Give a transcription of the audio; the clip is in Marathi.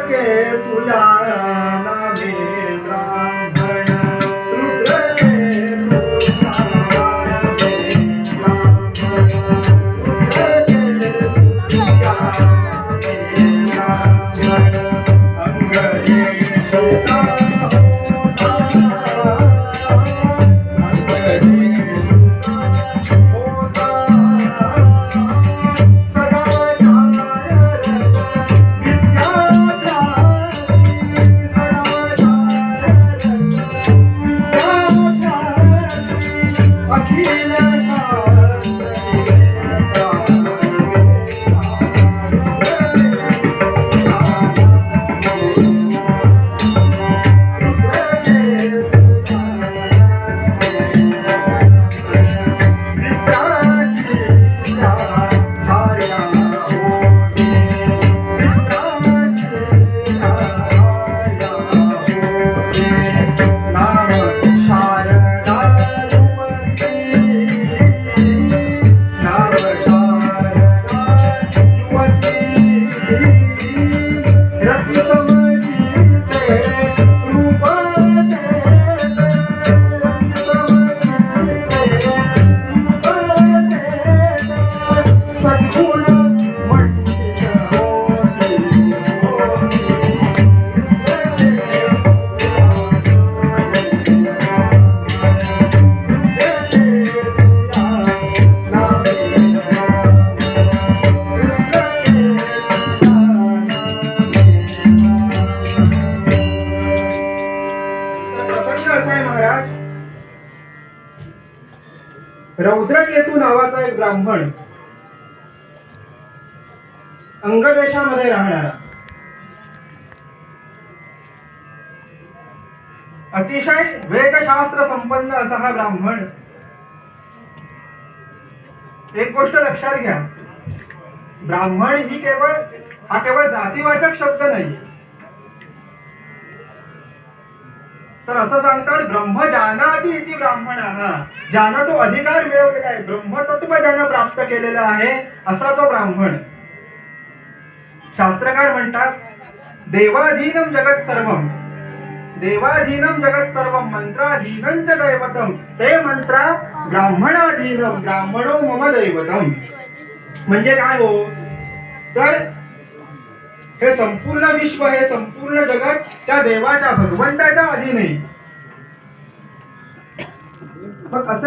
के तुझ्या नावे ब्राह्मण रुद्र के तुझ्या नावे ब्राह्मण रुद्र के तुझ्या नावे ब्राह्मण अंगदेशचा रौद्रकेतू नावाचा एक ब्राह्मण अंगदेशामध्ये राहणारा अतिशय वेदशास्त्र संपन्न असा हा ब्राह्मण. एक गोष्ट लक्षात घ्या, ब्राह्मण ही केवळ जातीवाचक शब्द नाही, तर असं सांगतात ब्रह्म जानाति इति ब्राह्मणः. ज्यानं तो अधिकार मिळवलेला आहे, ब्रह्मतत्व ज्यानं प्राप्त केलेलं आहे असा तो ब्राह्मण. शास्त्रकार म्हणतात देवाधीनम जगत सर्वम, देवाधीनम जगत सर्वम मंत्राधीनं च दैवतम, ते मंत्रा ब्राह्मणाधीनम ब्राह्मणो मम दैवतम. म्हणजे काय हो, तर हे संपूर्ण विश्व, हे संपूर्ण जगत त्या देवाच्या भगवंताच्या अधीन आहे. मग असं